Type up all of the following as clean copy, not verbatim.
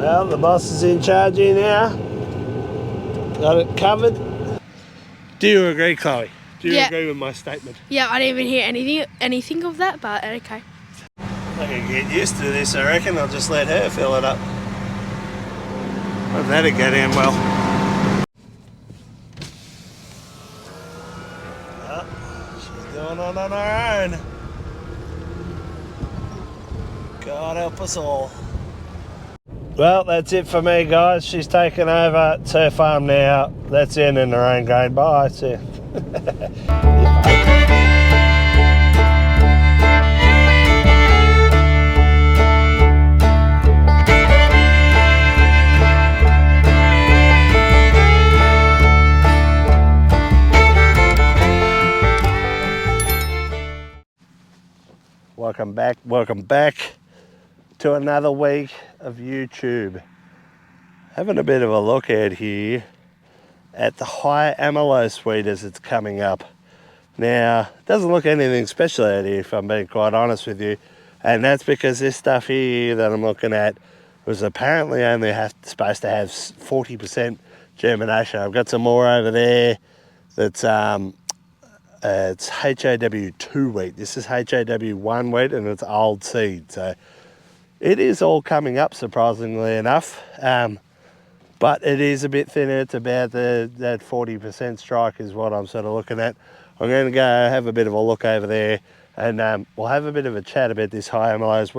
Well, the boss is in charge here now. Got it covered. Do you agree, Chloe? Do you agree with my statement? Yeah, I didn't even hear anything of that, but okay. I can get used to this, I reckon. I'll just let her fill it up. Well, that'll go down well. Oh, she's doing it on her own. God help us all. Well, that's it for me, guys. She's taken over. It's her farm now. That's in Narrain Grain. Bye. See ya. Welcome back to another week of YouTube. Having a bit of a look at here at the High-Amylose Wheat as it's coming up. Now, it doesn't look anything special out here, if I'm being quite honest with you, and that's because this stuff here that I'm looking at was apparently only supposed to have 40% germination. I've got some more over there that's it's HAW2 wheat. This is HAW1 wheat, and it's old seed. So it is all coming up, surprisingly enough. But it is a bit thinner. It's about that 40% strike is what I'm sort of looking at. I'm going to go have a bit of a look over there, and we'll have a bit of a chat about this High-Amylose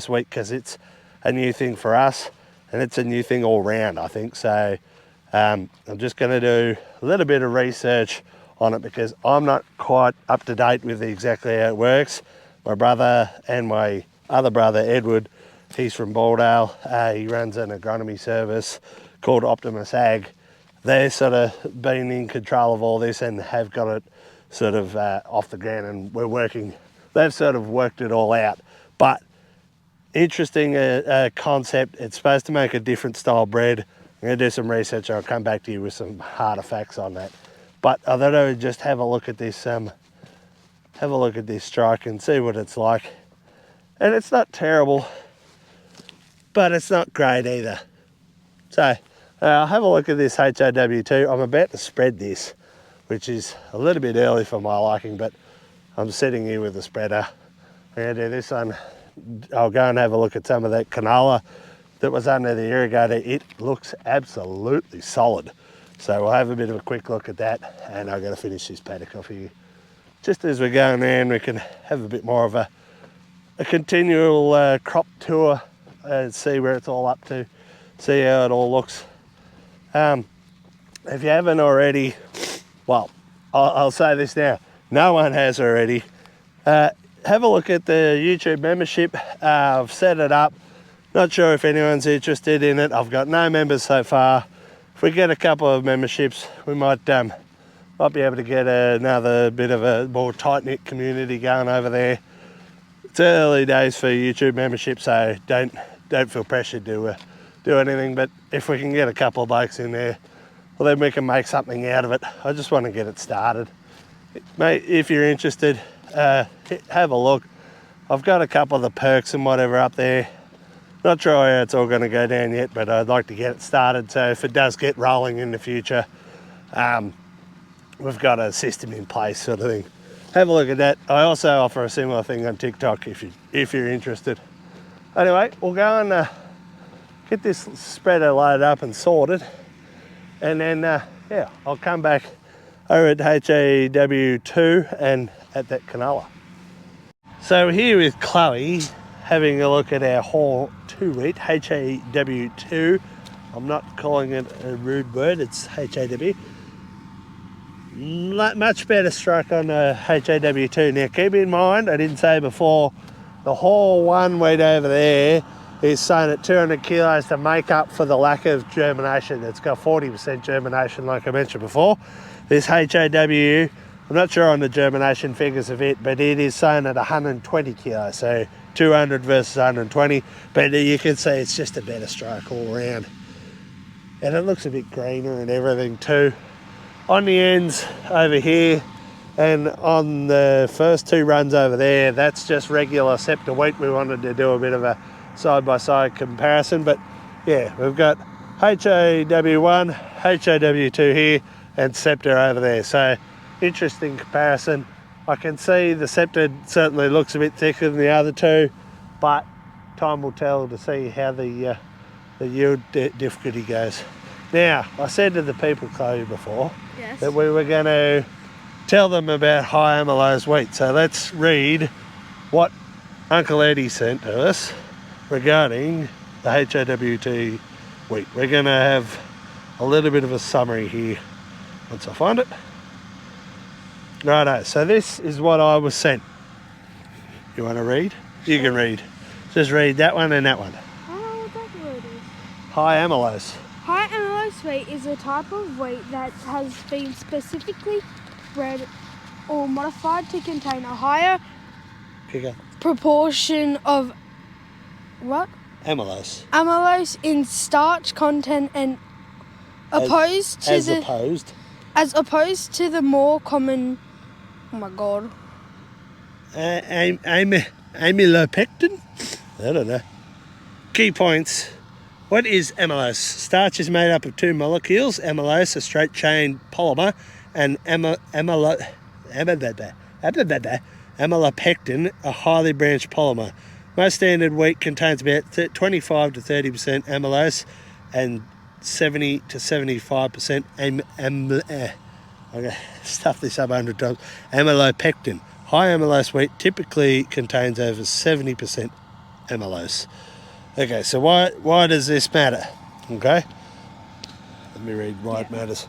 wheat, because it's a new thing for us, and it's a new thing all round, I think. So I'm just going to do a little bit of research on it, because I'm not quite up to date with exactly how it works. My brother and my other brother, Edward, he's from Baldale. He runs an agronomy service called Optimus Ag. They're sort of been in control of all this and have got it sort of off the ground, and we're working. They've sort of worked it all out. But interesting concept. It's supposed to make a different style bread. I'm going to do some research, and I'll come back to you with some harder facts on that. But I thought I would just have a look at this strike and see what it's like. And it's not terrible, but it's not great either. So I'll have a look at this HAW2. I'm about to spread this, which is a little bit early for my liking, but I'm sitting here with a spreader. I'm going to do this one. I'll go and have a look at some of that canola that was under the irrigator. It looks absolutely solid. So we'll have a bit of a quick look at that, and I've got to finish this paddock off here. Just as we're going around, we can have a bit more of a continual crop tour and see where it's all up to, see how it all looks. If you haven't already, well, I'll say this now, no one has already. Have a look at the YouTube membership. I've set it up. Not sure if anyone's interested in it. I've got no members so far. If we get a couple of memberships, we might be able to get another bit of a more tight-knit community going over there. It's early days for YouTube membership, so don't feel pressured to do anything. But if we can get a couple of blokes in there, well, then we can make something out of it. I just want to get it started. Mate, if you're interested, have a look. I've got a couple of the perks and whatever up there. Not sure how it's all going to go down yet, but I'd like to get it started. So if it does get rolling in the future, we've got a system in place, sort of thing. Have a look at that. I also offer a similar thing on TikTok if you're interested. Anyway, we'll go and get this spreader loaded up and sorted, and then yeah, I'll come back over at HAW2 and at that canola. So here with Chloe, having a look at our Hall 2 wheat, HAW2. I'm not calling it a rude word, it's HAW. Much better strike on HAW2. Now keep in mind, I didn't say before, the Hall 1 wheat over there is sown at 200 kilos to make up for the lack of germination. It's got 40% germination, like I mentioned before. This HAW, I'm not sure on the germination figures of it, but it is sown at 120 kilos, so 200 versus 120. But you can see it's just a better strike all around. And it looks a bit greener and everything too. On the ends over here and on the first two runs over there, that's just regular scepter wheat. We wanted to do a bit of a side-by-side comparison. But yeah, we've got HAW1, HAW2 here, and Scepter over there. So interesting comparison. I can see the Scepter certainly looks a bit thicker than the other two, but time will tell to see how the yield difficulty goes. Now, I said to the people, Chloe, before that we were going to tell them about High-Amylose Wheat. So let's read what Uncle Eddie sent to us regarding the HAWT wheat. We're going to have a little bit of a summary here once I find it. Righto, so this is what I was sent. You want to read? You can read. Just read that one and that one. I don't know what that word is. High-Amylose. High-Amylose wheat is a type of wheat that has been specifically bred or modified to contain a higher proportion of what? Amylose. Amylose in starch content and opposed to the more common. Oh my god. Amylopectin? I don't know. Key points. What is amylose? Starch is made up of two molecules, amylose, a straight chain polymer, and amylopectin, a highly branched polymer. Most standard wheat contains about 25 to 30% amylose and 70 to 75% I'm going to stuff this up 100 times. Amylopectin. High-amylose wheat typically contains over 70% amylose. Okay, so why does this matter? Okay, let me read why it matters.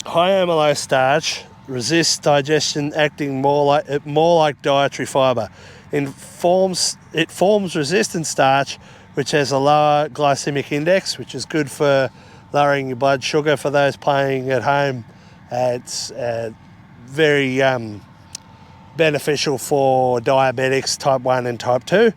High-amylose starch resists digestion, acting more like dietary fibre. It forms resistant starch, which has a lower glycemic index, which is good for lowering your blood sugar. For those playing at home, it's very beneficial for diabetics type 1 and type 2.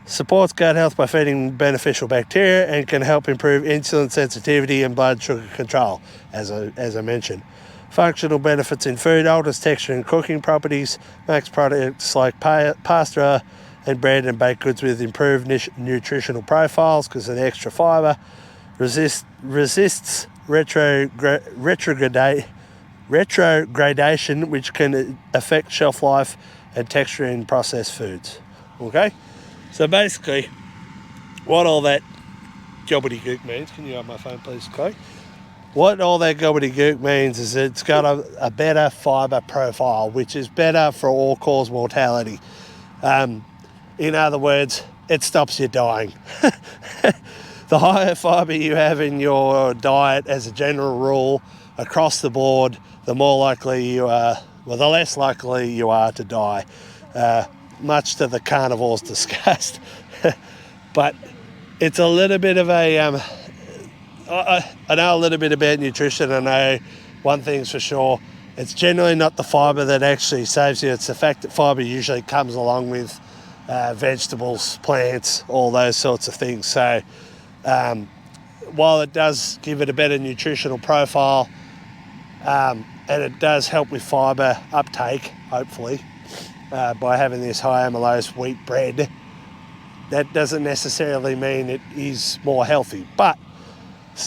Supports gut health by feeding beneficial bacteria and can help improve insulin sensitivity and blood sugar control, as I mentioned. Functional benefits in food: alters texture and cooking properties, makes products like pasta and bread and baked goods with improved nutritional profiles because of the extra fibre. Resists retrogradation, which can affect shelf life and texture in processed foods. Okay? So basically, what all that gobbledygook means, can you have my phone please, Chloe? What all that gobbledygook means is it's got a better fibre profile, which is better for all-cause mortality. In other words, it stops you dying. The higher fibre you have in your diet as a general rule across the board, the more likely you are, well, the less likely you are to die, much to the carnivore's disgust. But it's a little bit of a, I know a little bit about nutrition. I know one thing's for sure, it's generally not the fibre that actually saves you, it's the fact that fibre usually comes along with vegetables, plants, all those sorts of things. So while it does give it a better nutritional profile, and it does help with fibre uptake, hopefully, by having this high-amylose wheat bread, that doesn't necessarily mean it is more healthy. But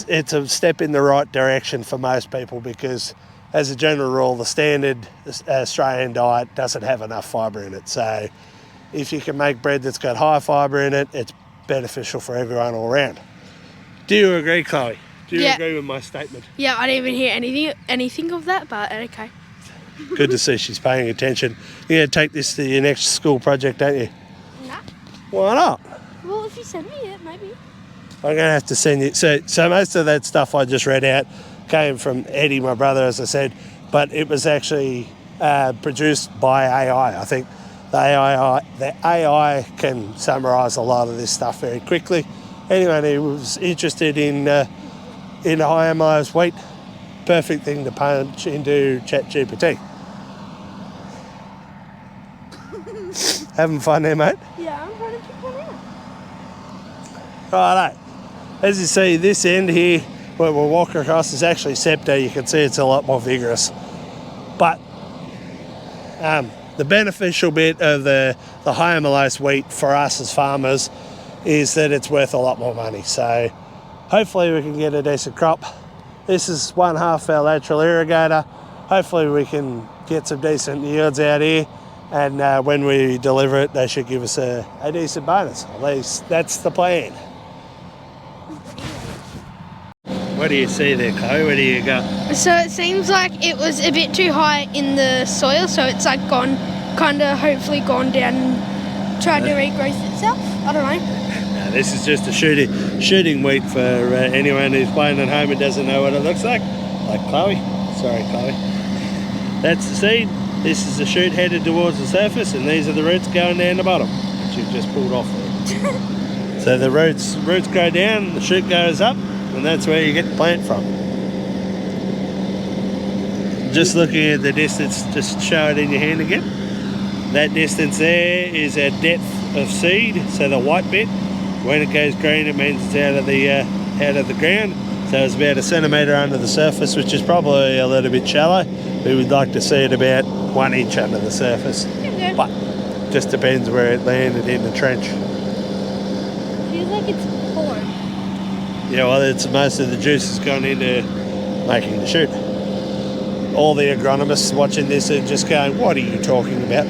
it's a step in the right direction for most people because, as a general rule, the standard Australian diet doesn't have enough fibre in it. So if you can make bread that's got high fibre in it, it's beneficial for everyone all around. Do you agree, Chloe? Do you agree with my statement? Yeah, I didn't even hear anything of that, but okay. Good to see she's paying attention. You're going to take this to your next school project, don't you? Nah. Why not? Well, if you send me it, maybe. I'm going to have to send you. So most of that stuff I just read out came from Eddie, my brother, as I said, but it was actually produced by AI. I think the AI can summarise a lot of this stuff very quickly. Anyone who was interested in high-amylose wheat, perfect thing to punch into ChatGPT. Having fun there, mate? Yeah, I'm trying to keep one out. Righto. As you see, this end here, where we're walking across, is actually Scepter. You can see it's a lot more vigorous. But the beneficial bit of the high-amylose wheat for us as farmers is that it's worth a lot more money. So hopefully we can get a decent crop. This is 1/2 our lateral irrigator. Hopefully we can get some decent yields out here, and when we deliver it, they should give us a decent bonus. At least that's the plan. What do you see there, Chloe? Where do you go? So it seems like it was a bit too high in the soil, so it's like gone, hopefully gone down and tried to regrowth itself. I don't know. No, this is just a shooting wheat for anyone who's playing at home and doesn't know what it looks like Chloe. Sorry, Chloe. That's the seed. This is the shoot headed towards the surface, and these are the roots going down the bottom, which you've just pulled off there. So the roots go down, the shoot goes up, and that's where you get the plant from. Just looking at the distance, just show it in your hand again. That distance there is our depth of seed, so the white bit. When it goes green, it means it's out of the ground. So it's about 1 centimetre under the surface, which is probably a little bit shallow. We would like to see it about 1 inch under the surface. Okay. But just depends where it landed in the trench. Feels like it's poured. Yeah, well, it's most of the juice has gone into making the shoot. All the agronomists watching this are just going, what are you talking about?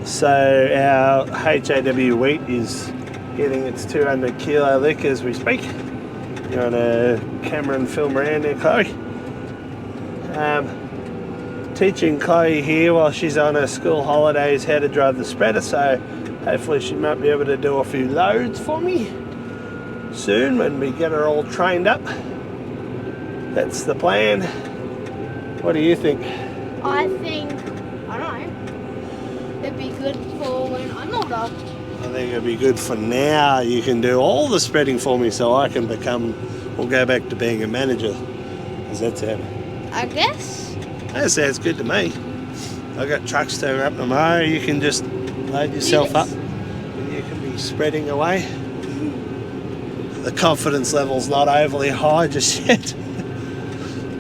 So our HAW wheat is getting its 200 kilo lick as we speak. You want to camera and film around there, Chloe? Teaching Chloe here while she's on her school holidays how to drive the spreader, so hopefully she might be able to do a few loads for me soon when we get her all trained up. That's the plan. What do you think? I think, I don't know, it'd be good for when I'm older. I think it'd be good for now. You can do all the spreading for me so I can go back to being a manager. Does that sound? I guess. That sounds good to me. I've got trucks turning up tomorrow. You can just load yourself up and you can be spreading away. The confidence level's not overly high just yet.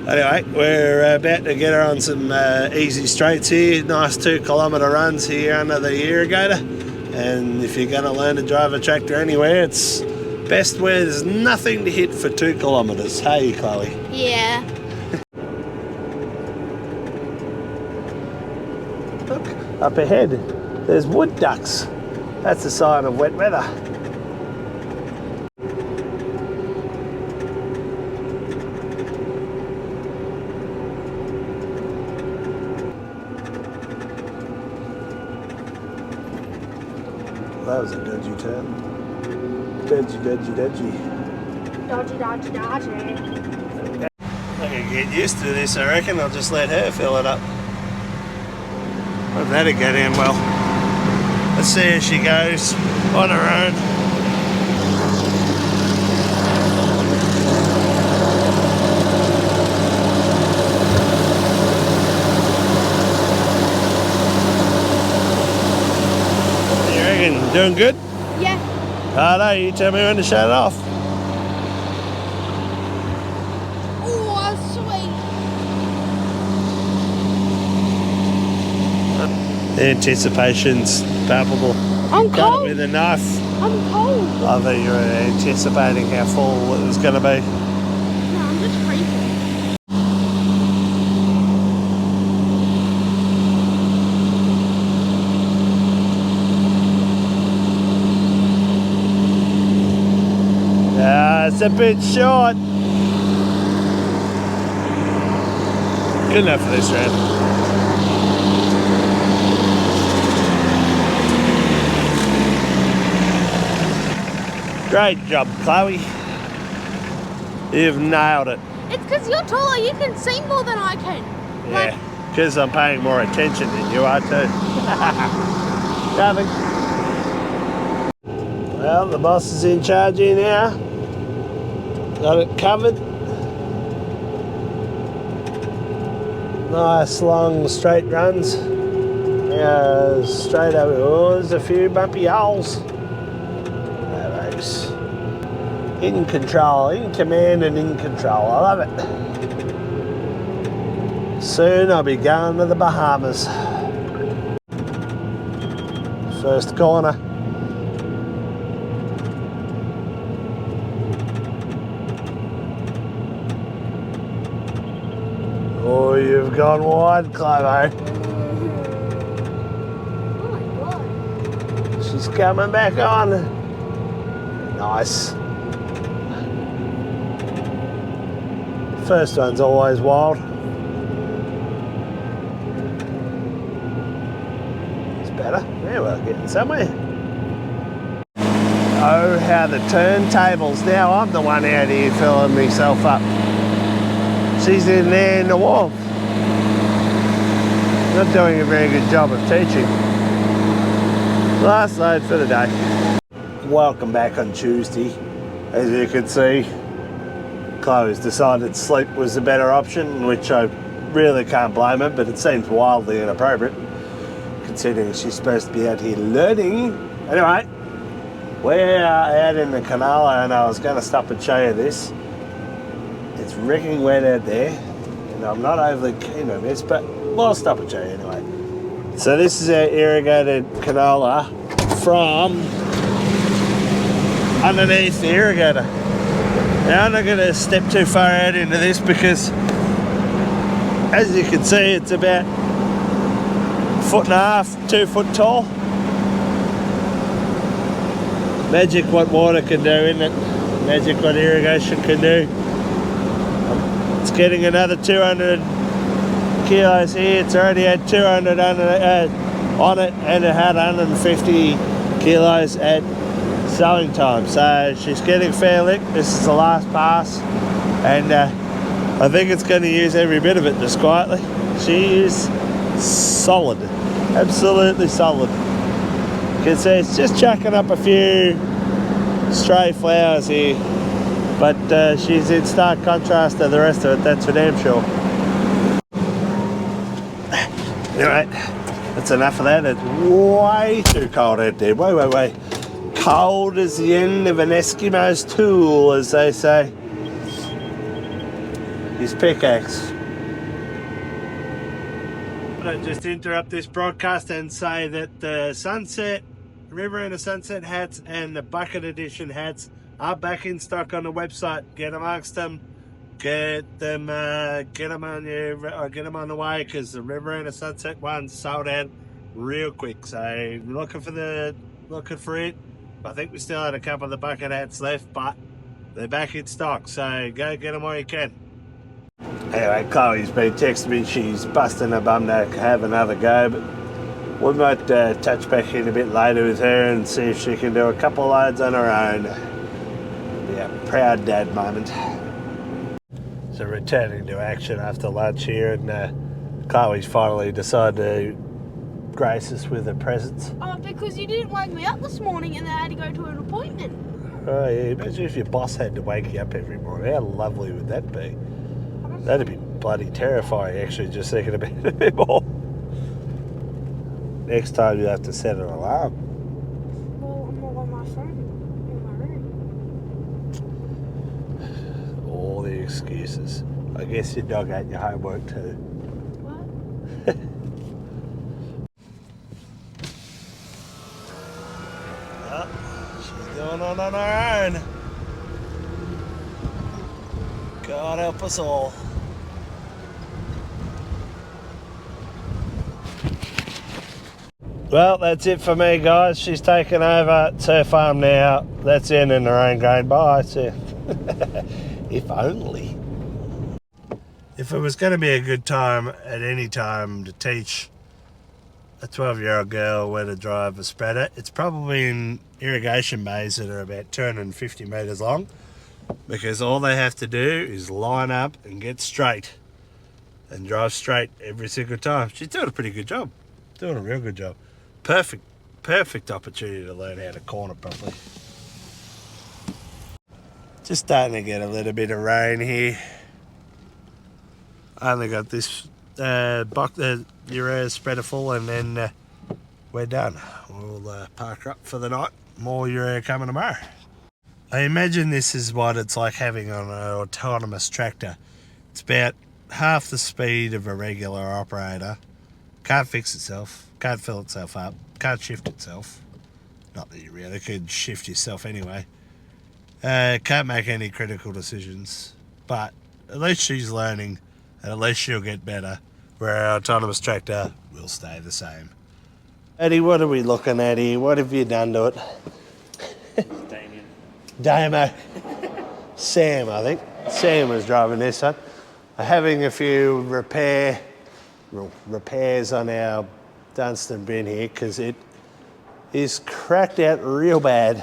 Anyway, we're about to get her on some easy straights here. Nice 2 kilometre runs here under the irrigator. And if you're going to learn to drive a tractor anywhere, it's best where there's nothing to hit for 2 kilometres. Hey, Chloe? Yeah. Look, up ahead, there's wood ducks. That's a sign of wet weather. That was a dodgy turn. Dodgy. Dodgy. I can get used to this, I reckon. I'll just let her fill it up. Hope that'll go down well. Let's see how she goes on her own. You reckon? Doing good? Yeah. Righto, you tell me when to shut it off. Oh, sweet. The anticipation's palpable. I'm Cut cold. it with a knife. I'm cold. I thought you were anticipating how full it was going to be. No, I'm just freezing. It's a bit short. Good enough for this round. Great job, Chloe. You've nailed it. It's because you're taller, you can see more than I can. Yeah, because I'm paying more attention than you are too. Nothing. Well, the boss is in charge here now. Got it covered. Nice long straight runs. Yeah, straight over. Oh, there's a few bumpy holes. Those. In control, in command and in control. I love it. Soon I'll be going to the Bahamas. First corner. you've gone wide, Clovo. Oh my god. She's coming back on. Nice. First one's always wild. It's better. Yeah, we're getting somewhere. Oh, how the turntables. Now I'm the one out here filling myself up. She's in there in the warmth. Not doing a very good job of teaching. Last load for the day. Welcome back on Tuesday. As you can see, Chloe's decided sleep was the better option, which I really can't blame her, but it seems wildly inappropriate considering she's supposed to be out here learning. Anyway, we're out in the canola and I was going to stop and show you this. It's wrecking wet out there and I'm not overly keen on this, but we'll stop and show you anyway. So this is our irrigated canola from underneath the irrigator. Now I'm not going to step too far out into this because as you can see it's about 1.5 to 2 foot tall. Magic what water can do, isn't it? Magic what irrigation can do. It's getting another 200 kilos here. It's already had 200 on it and it had 150 kilos at sowing time. So she's getting fair lick. This is the last pass and I think it's going to use every bit of it just quietly. She is solid, absolutely solid. You can see it's just chucking up a few stray flowers here, but she's in stark contrast to the rest of it, that's for damn sure. Anyway, that's enough of that. It's way too cold out there, way cold as the end of an Eskimo's tool, as they say. His pickaxe. I'll just interrupt this broadcast and say that the sunset, Riverina sunset hats and the bucket edition hats are back in stock on the website. Get amongst them, get them on the way, because the Riverina sunset ones sold out real quick. So looking for it. I think we still had a couple of the bucket hats left, but they're back in stock. So go get them while you can. Anyway, Chloe's been texting me, she's busting her bum to have another go, but we might touch back in a bit later with her and see if she can do a couple loads on her own. It'll be a proud dad moment. So returning to action after lunch here, and Chloe's finally decided to grace us with her presents. Oh, because you didn't wake me up this morning and I had to go to an appointment. Oh yeah, imagine if your boss had to wake you up every morning. How lovely would that be? That'd be bloody terrifying, actually, just thinking about it a bit more. Next time you have to set an alarm. Well, I'm not on my phone in my room. All the excuses. I guess your dog ate your homework too. What? Oh, she's doing it on her own. God help us all. Well, that's it for me, guys. She's taken over. It's her farm now. That's in Narrain Grain. Bye. See ya. If only. If it was going to be a good time at any time to teach a 12-year-old girl where to drive a spreader, it's probably in irrigation bays that are about 250 metres long, because all they have to do is line up and get straight and drive straight every single time. She's doing a pretty good job. Doing a real good job. Perfect opportunity to learn how to corner properly. Just starting to get a little bit of rain here. I only got this urea spreader full and then we're done. We'll park up for the night. More urea coming tomorrow. I imagine this is what it's like having on an autonomous tractor. It's about half the speed of a regular operator. Can't fix itself, can't fill itself up, can't shift itself. Not that you really could shift yourself anyway. Can't make any critical decisions, but at least she's learning and at least she'll get better, where our autonomous tractor will stay the same. Eddie, what are we looking at here? What have you done to it? Damien. Damo. Sam, I think. Sam was driving this one. Having a few repairs on our Dunstan bin here because it is cracked out real bad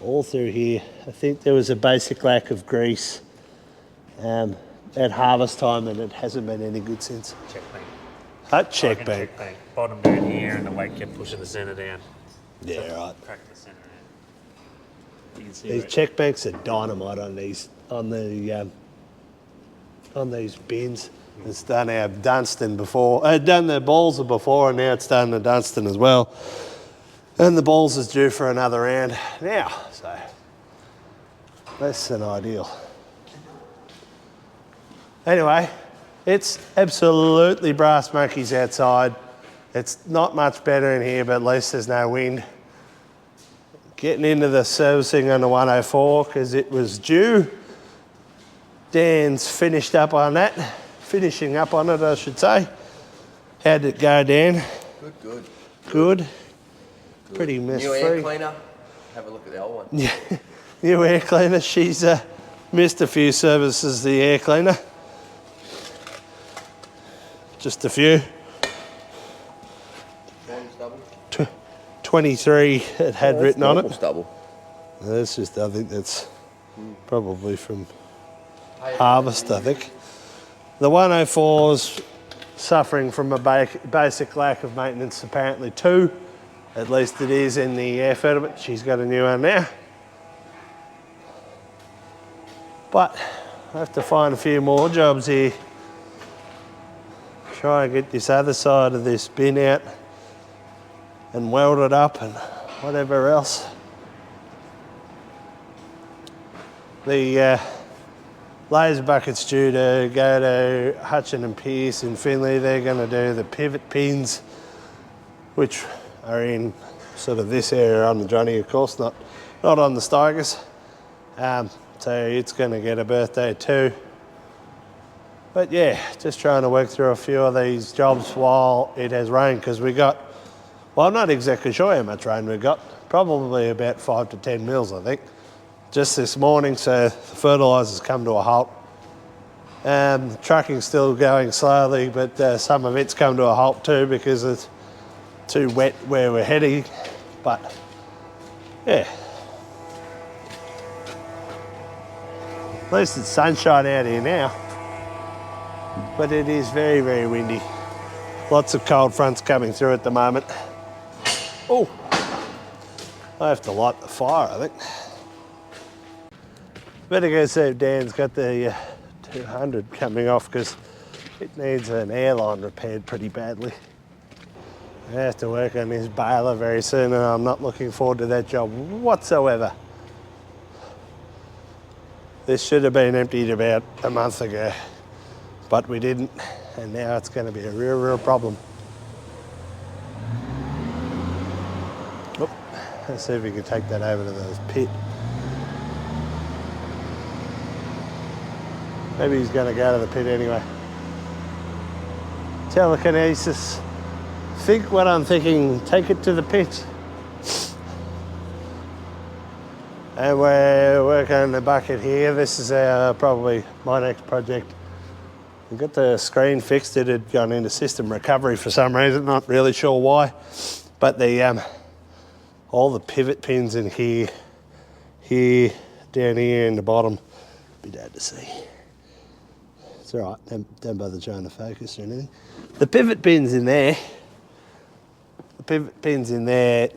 all through here. I think there was a basic lack of grease at harvest time and it hasn't been any good since. Check bank. Check bank. Bottom down here and the weight kept pushing the centre down. Yeah, So right. cracked the centre out. You can see These where check banks are dynamite on these bins. It's done our Dunstan before. Done the balls before, and now it's done the Dunstan as well. And the balls is due for another round now, so less than ideal. Anyway, it's absolutely brass monkeys outside. It's not much better in here, but at least there's no wind. Getting into the servicing on the 104 because it was due. Dan's finishing up on it, I should say. How'd it go, Dan? Good. Pretty mess-free. New air cleaner. Have a look at the old one. Yeah, new air cleaner. She's missed a few services, the air cleaner. Just a few. One's double. 23 it had written on it. Double. That's just, I think that's probably from harvest, I think. The 104's suffering from a basic lack of maintenance, apparently too. At least it is in the air filter, but she's got a new one now. But I have to find a few more jobs here. Try and get this other side of this bin out and weld it up and whatever else. The laser bucket's due to go to Hutchin and Pearce in Finley. They're going to do the pivot pins, which are in sort of this area on the Johnny, of course, not on the Steigers. So it's going to get a birthday too. But yeah, just trying to work through a few of these jobs while it has rained, because we got, well, I'm not exactly sure how much rain we got. Probably about 5 to 10 mils, I think. Just this morning, so the fertiliser's come to a halt. Trucking's still going slowly, but some of it's come to a halt too because it's too wet where we're heading. But yeah, at least it's sunshine out here now. But it is very, very windy. Lots of cold fronts coming through at the moment. Oh, I have to light the fire, I think. Better go see if Dan's got the 200 coming off because it needs an airline repaired pretty badly. I have to work on this baler very soon and I'm not looking forward to that job whatsoever. This should have been emptied about a month ago, but we didn't, and now it's going to be a real, real problem. Oh, let's see if we can take that over to the pit. Maybe he's going to go to the pit anyway. Telekinesis. Think what I'm thinking, take it to the pit. And we're working on the bucket here. This is probably my next project. We've got the screen fixed. It had gone into system recovery for some reason, not really sure why. But the all the pivot pins in here, down here in the bottom, be bad to see. It's all right, don't bother trying to focus or anything. The pivot pins in there,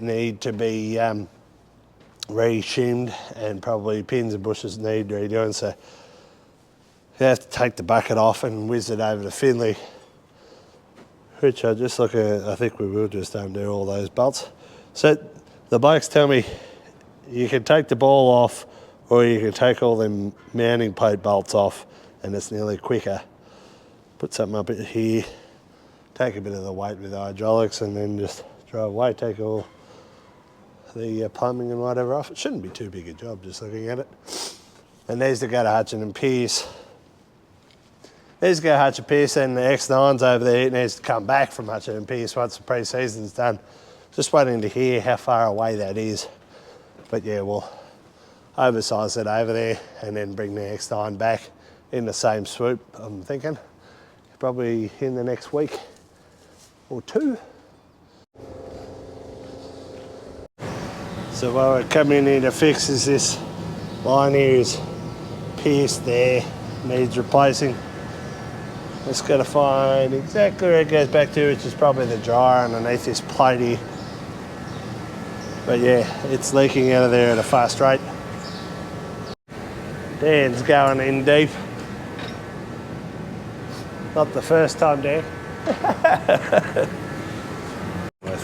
need to be re-shimmed, and probably pins and bushes need redoing, so you have to take the bucket off and whiz it over to Finley, which I just look at. I think we will just undo all those bolts. So the blokes tell me you can take the ball off or you can take all them mounting plate bolts off and it's nearly quicker. Put something up here, take a bit of the weight with the hydraulics and then just drive away, take all the plumbing and whatever off. It shouldn't be too big a job just looking at it. And there's the go to Hutchin and Pearce. needs to go Hutch and Pierce, and the X9's over there. It needs to come back from Hutch and Pierce once the pre-season's done. Just waiting to hear how far away that is. But yeah, we'll oversize it over there and then bring the X9 back in the same swoop, I'm thinking. Probably in the next week or two. So what we're coming in to fix is this line here is pierced there, needs replacing. Just got to find exactly where it goes back to, which is probably the dryer underneath this plate here. But yeah, it's leaking out of there at a fast rate. Dan's going in deep. Not the first time, Dan.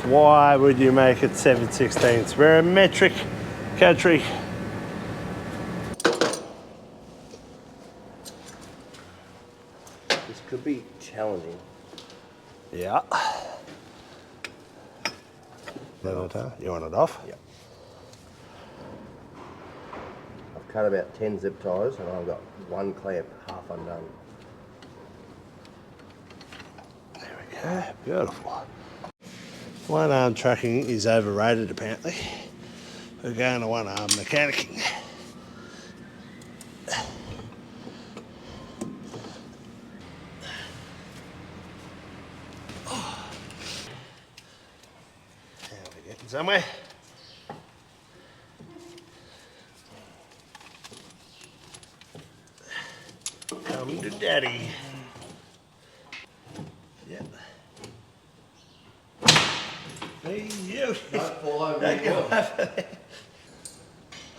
Why would you make it 7/16? We're a metric country. This could be challenging. Yeah. You want it off? Yep. I've cut about 10 zip ties and I've got one clamp half undone. There we go. Beautiful. One arm trucking is overrated apparently. We're going to one arm mechanicking. Now we're getting somewhere. Come to daddy. Yep. Hey, you. Don't fall over Don't the go wall. over there.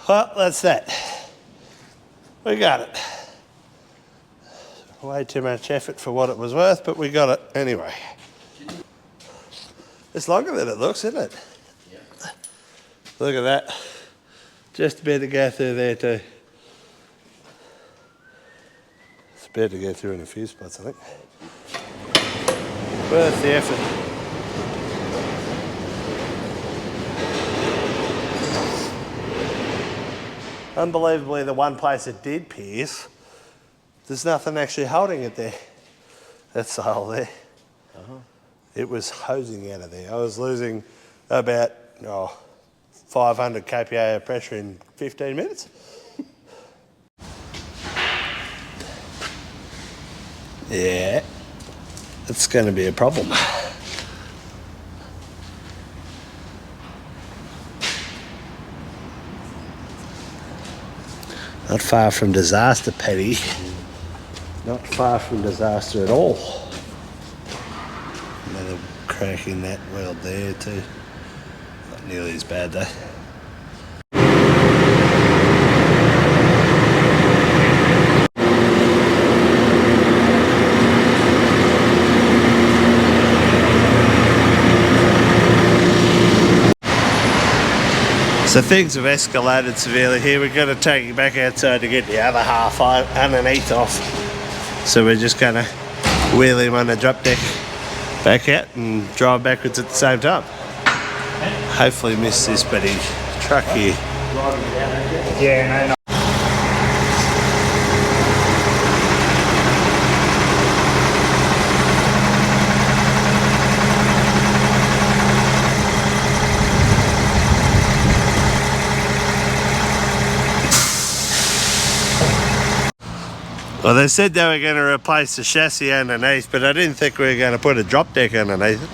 Well, that's that. We got it. Way too much effort for what it was worth, but we got it anyway. It's longer than it looks, isn't it? Yeah. Look at that. Just a bit to go through there too. It's a bit to go through in a few spots, I think. Worth the effort. Unbelievably, the one place it did pierce, there's nothing actually holding it there. That's the hole there. It was hosing out of there. I was losing about 500 kPa of pressure in 15 minutes. Yeah, it's going to be a problem. Not far from disaster, Paddy. Not far from disaster at all. Another crack in that weld there too. Not nearly as bad though. So things have escalated severely here. We've got to take it back outside to get the other half underneath off. So we're just going to wheel him on the drop deck back out and drive backwards at the same time. Hopefully miss this bloody truck here. Yeah, no. Well, they said they were going to replace the chassis underneath, but I didn't think we were going to put a drop deck underneath it.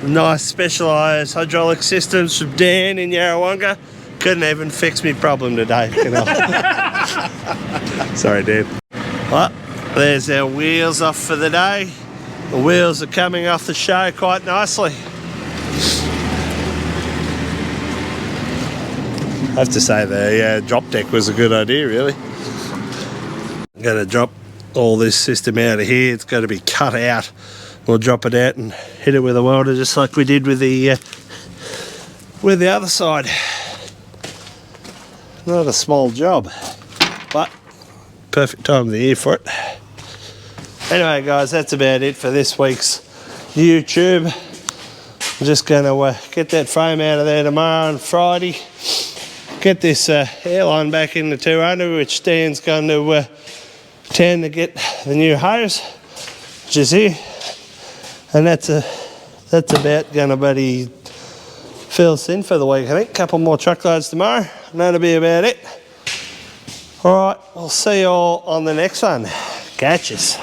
Nice specialised hydraulic systems from Dan in Yarrawonga. Couldn't even fix me problem today. You know? Sorry, Dan. Well, there's our wheels off for the day. The wheels are coming off the show quite nicely. I have to say the drop deck was a good idea, really. I'm going to drop all this system out of here. It's going to be cut out. We'll drop it out and hit it with a welder just like we did with the other side. Not a small job, but perfect time of the year for it. Anyway guys, that's about it for this week's YouTube. I'm just going to get that frame out of there tomorrow and Friday. Get this airline back in the 200, which Dan's going to tend to get the new hose, which is here. And that's about going to buddy fill us in for the week. I think a couple more truckloads tomorrow, and that'll be about it. All right, we'll see you all on the next one. Catches.